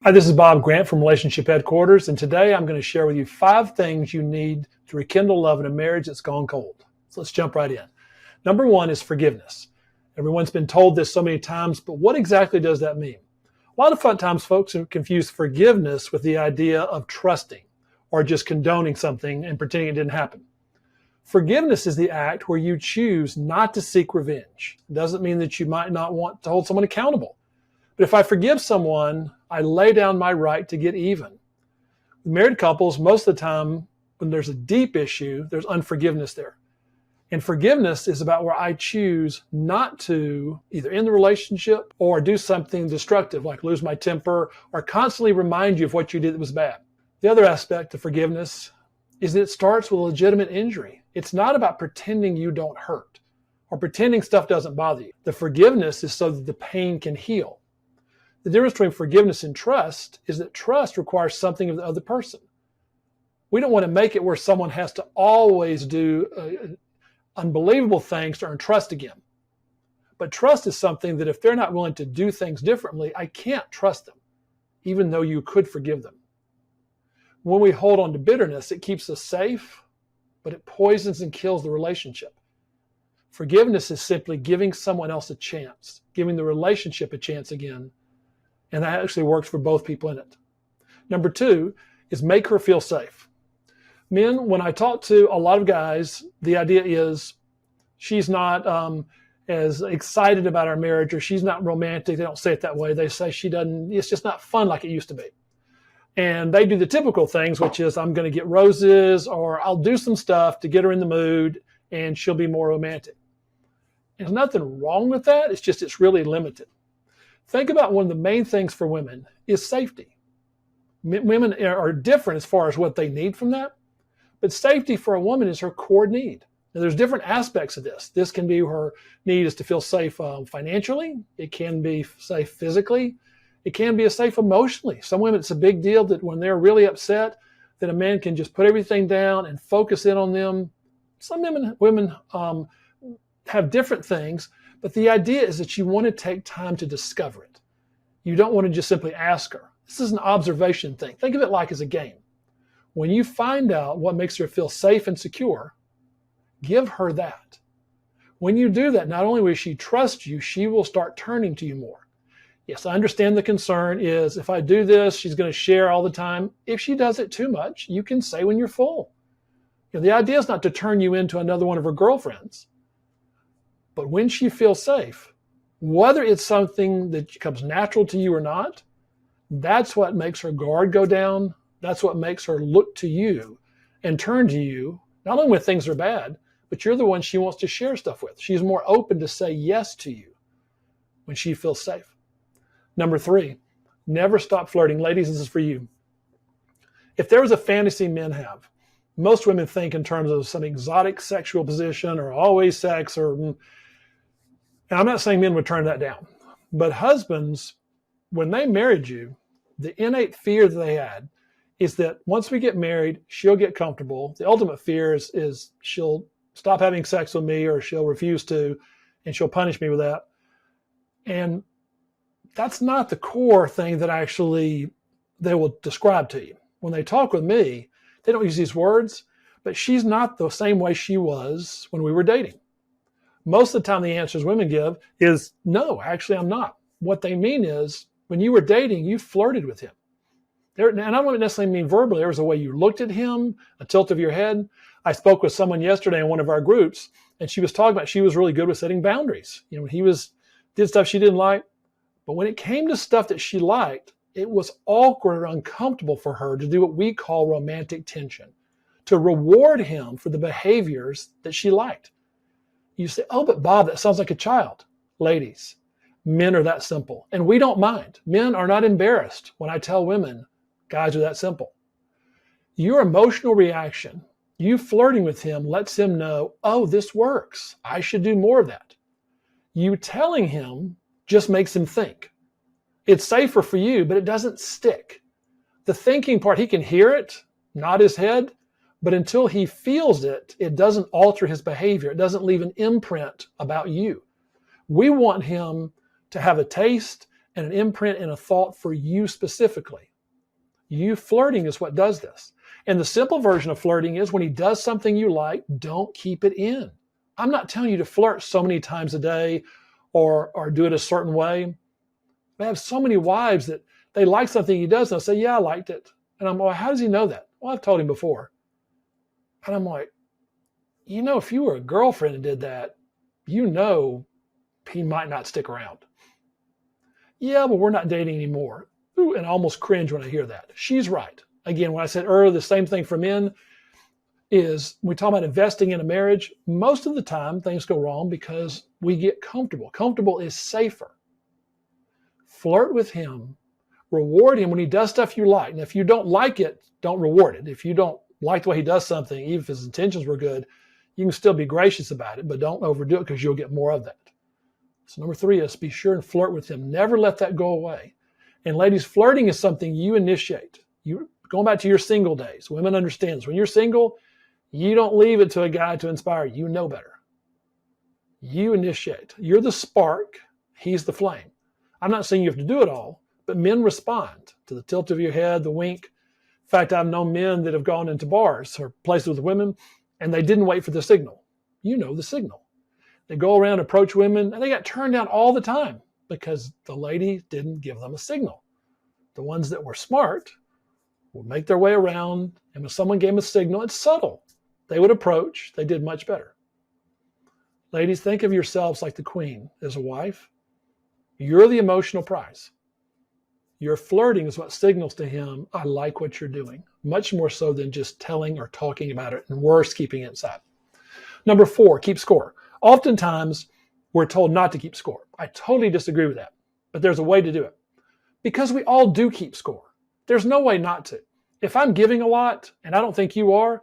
Hi, this is Bob Grant from Relationship Headquarters, and today I'm going to share with you 5 things you need to rekindle love in a marriage that's gone cold. So let's jump right in. Number 1 is forgiveness. Everyone's been told this so many times, but what exactly does that mean? A lot of times folks confuse forgiveness with the idea of trusting or just condoning something and pretending it didn't happen. Forgiveness is the act where you choose not to seek revenge. It doesn't mean that you might not want to hold someone accountable. But if I forgive someone, I lay down my right to get even. With married couples, most of the time, when there's a deep issue, there's unforgiveness there. And forgiveness is about where I choose not to either end the relationship or do something destructive, like lose my temper or constantly remind you of what you did that was bad. The other aspect of forgiveness is that it starts with a legitimate injury. It's not about pretending you don't hurt or pretending stuff doesn't bother you. The forgiveness is so that the pain can heal. The difference between forgiveness and trust is that trust requires something of the other person. We don't want to make it where someone has to always do unbelievable things to earn trust again. But trust is something that if they're not willing to do things differently, I can't trust them, even though you could forgive them. When we hold on to bitterness, it keeps us safe, but it poisons and kills the relationship. Forgiveness is simply giving someone else a chance, giving the relationship a chance again. And that actually works for both people in it. Number 2 is make her feel safe. Men, when I talk to a lot of guys, the idea is she's not as excited about our marriage, or she's not romantic. They don't say it that way. They say it's just not fun like it used to be. And they do the typical things, which is I'm going to get roses, or I'll do some stuff to get her in the mood and she'll be more romantic. There's nothing wrong with that. It's just it's really limited. Think about one of the main things for women is safety. Women are different as far as what they need from that, but safety for a woman is her core need. Now, there's different aspects of this. This can be her need is to feel safe financially. It can be safe physically. It can be safe emotionally. Some women, it's a big deal that when they're really upset, that a man can just put everything down and focus in on them. Some women have different things. But the idea is that you want to take time to discover it. You don't want to just simply ask her. This is an observation thing. Think of it like as a game. When you find out what makes her feel safe and secure, give her that. When you do that, not only will she trust you, she will start turning to you more. Yes, I understand the concern is if I do this, she's going to share all the time. If she does it too much, you can say when you're full. The idea is not to turn you into another one of her girlfriends. But when she feels safe, whether it's something that comes natural to you or not, that's what makes her guard go down. That's what makes her look to you and turn to you, not only when things are bad, but you're the one she wants to share stuff with. She's more open to say yes to you when she feels safe. Number 3, never stop flirting. Ladies, this is for you. If there was a fantasy men have, most women think in terms of some exotic sexual position or always sex and I'm not saying men would turn that down, but husbands, when they married you, the innate fear that they had is that once we get married, she'll get comfortable. The ultimate fear is she'll stop having sex with me or she'll refuse to, and she'll punish me with that. And that's not the core thing that actually they will describe to you. When they talk with me, they don't use these words, but she's not the same way she was when we were dating. Most of the time, the answers women give is, no, actually, I'm not. What they mean is, when you were dating, you flirted with him. And I don't necessarily mean verbally. There was a way you looked at him, a tilt of your head. I spoke with someone yesterday in one of our groups, and she was talking about she was really good with setting boundaries. When he did stuff she didn't like. But when it came to stuff that she liked, it was awkward or uncomfortable for her to do what we call romantic tension, to reward him for the behaviors that she liked. You say, oh, but Bob, that sounds like a child. Ladies, men are that simple. And we don't mind. Men are not embarrassed when I tell women, guys are that simple. Your emotional reaction, you flirting with him lets him know, oh, this works. I should do more of that. You telling him just makes him think. It's safer for you, but it doesn't stick. The thinking part, he can hear it, nod his head, but until he feels it, it doesn't alter his behavior. It doesn't leave an imprint about you. We want him to have a taste and an imprint and a thought for you specifically. You flirting is what does this. And the simple version of flirting is when he does something you like, don't keep it in. I'm not telling you to flirt so many times a day or do it a certain way. I have so many wives that they like something he does, and I say, yeah, I liked it. And I'm like, how does he know that? Well, I've told him before. And I'm like, if you were a girlfriend and did that, he might not stick around. Yeah, but we're not dating anymore. Ooh, and I almost cringe when I hear that. She's right. Again, when I said earlier, the same thing for men is we talk about investing in a marriage. Most of the time, things go wrong because we get comfortable. Comfortable is safer. Flirt with him. Reward him when he does stuff you like. And if you don't like it, don't reward it. If you don't like the way he does something, even if his intentions were good, you can still be gracious about it, but don't overdo it because you'll get more of that. So number 3 is be sure and flirt with him. Never let that go away. And ladies, flirting is something you initiate. Going back to your single days, women understand this. When you're single, you don't leave it to a guy to inspire you. You know better. You initiate. You're the spark. He's the flame. I'm not saying you have to do it all, but men respond to the tilt of your head, the wink. In fact, I've known men that have gone into bars or places with women, and they didn't wait for the signal. You know the signal. They go around, approach women, and they got turned down all the time because the lady didn't give them a signal. The ones that were smart would make their way around, and when someone gave them a signal, it's subtle. They would approach. They did much better. Ladies, think of yourselves like the queen as a wife. You're the emotional prize. Your flirting is what signals to him, I like what you're doing, much more so than just telling or talking about it, and worse, keeping it inside. Number 4, keep score. Oftentimes, we're told not to keep score. I totally disagree with that, but there's a way to do it. Because we all do keep score. There's no way not to. If I'm giving a lot, and I don't think you are,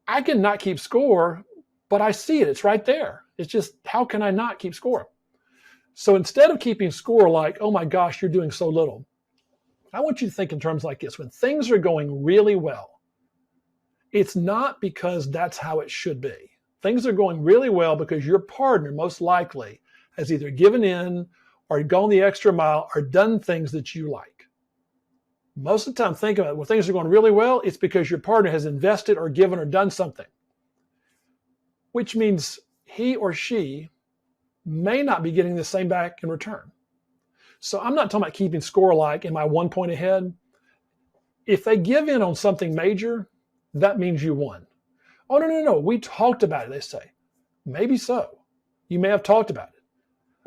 I can not keep score, but I see it. It's right there. It's just, how can I not keep score? So instead of keeping score like, oh my gosh, you're doing so little, I want you to think in terms like this. When things are going really well, it's not because that's how it should be. Things are going really well because your partner most likely has either given in or gone the extra mile or done things that you like. Most of the time, think about it. When things are going really well, it's because your partner has invested or given or done something, which means he or she may not be getting the same back in return. So I'm not talking about keeping score like, am I 1 point ahead? If they give in on something major, that means you won. Oh, no, we talked about it, they say. Maybe so. You may have talked about it.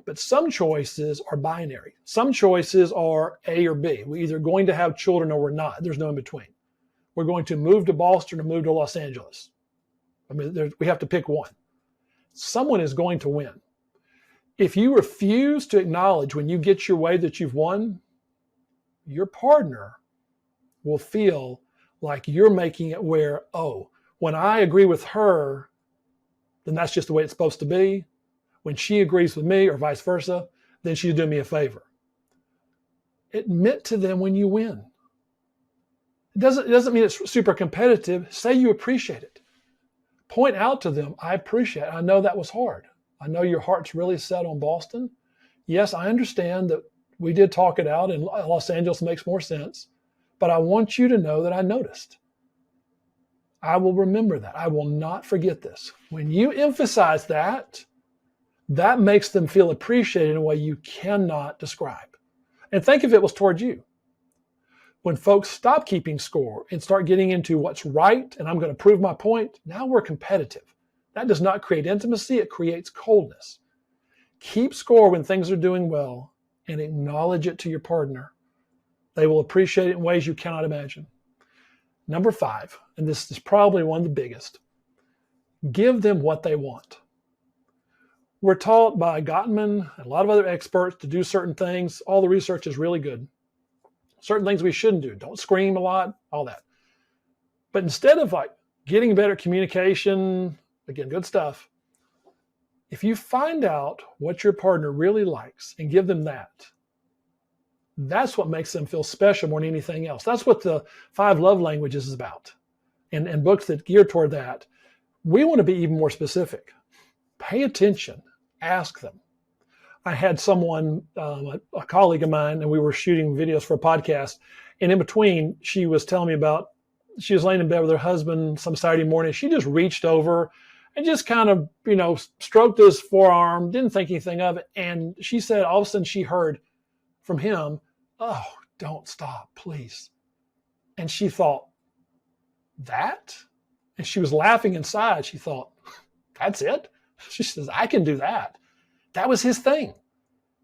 But some choices are binary. Some choices are A or B. We're either going to have children or we're not. There's no in between. We're going to move to Boston or move to Los Angeles. I mean, we have to pick one. Someone is going to win. If you refuse to acknowledge when you get your way that you've won, your partner will feel like you're making it where, oh, when I agree with her, then that's just the way it's supposed to be. When she agrees with me or vice versa, then she's doing me a favor. Admit to them when you win. It doesn't mean it's super competitive. Say you appreciate it. Point out to them, I appreciate it. I know that was hard. I know your heart's really set on Boston. Yes, I understand that we did talk it out and Los Angeles makes more sense, but I want you to know that I noticed. I will remember that. I will not forget this. When you emphasize that, that makes them feel appreciated in a way you cannot describe. And think if it was towards you. When folks stop keeping score and start getting into what's right, and I'm going to prove my point, now we're competitive. That does not create intimacy, it creates coldness. Keep score when things are doing well and acknowledge it to your partner. They will appreciate it in ways you cannot imagine. Number 5, and this is probably one of the biggest, give them what they want. We're taught by Gottman and a lot of other experts to do certain things. All the research is really good. Certain things we shouldn't do. Don't scream a lot, all that. But instead of like getting better communication, again, good stuff, if you find out what your partner really likes and give them that, that's what makes them feel special more than anything else. That's what the 5 love languages is about. And books that gear toward that. We want to be even more specific. Pay attention. Ask them. I had someone, a colleague of mine, and we were shooting videos for a podcast. And in between, she was telling me about, she was laying in bed with her husband some Saturday morning. She just reached over and just kind of, stroked his forearm, didn't think anything of it. And she said all of a sudden she heard from him, "Oh, don't stop, please." And she thought, that? And she was laughing inside. She thought, that's it? She says, I can do that. That was his thing.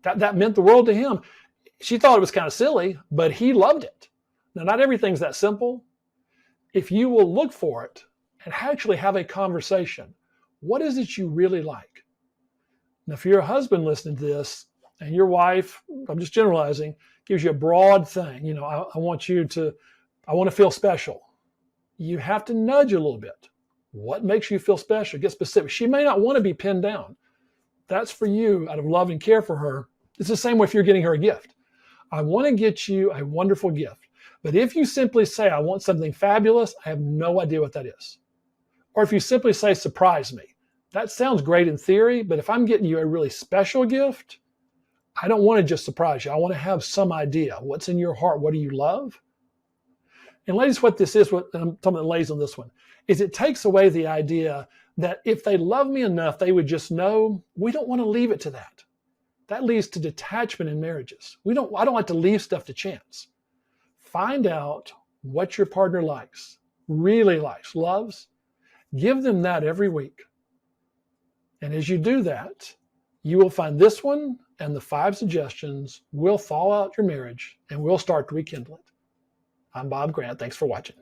That meant the world to him. She thought it was kind of silly, but he loved it. Now, not everything's that simple. If you will look for it and actually have a conversation, what is it you really like? Now, if you're a husband listening to this and your wife, I'm just generalizing, gives you a broad thing, I want to feel special. You have to nudge a little bit. What makes you feel special? Get specific. She may not want to be pinned down. That's for you out of love and care for her. It's the same way if you're getting her a gift. I want to get you a wonderful gift. But if you simply say, I want something fabulous, I have no idea what that is. Or if you simply say, surprise me, that sounds great in theory, but if I'm getting you a really special gift, I don't want to just surprise you. I want to have some idea. What's in your heart? What do you love? And ladies, what this is, what I'm talking about ladies on this one, is it takes away the idea that if they love me enough, they would just know. We don't want to leave it to that. That leads to detachment in marriages. I don't like to leave stuff to chance. Find out what your partner likes, really likes, loves. Give them that every week. And as you do that, you will find this one and the 5 suggestions will thaw out your marriage and will start to rekindle it. I'm Bob Grant. Thanks for watching.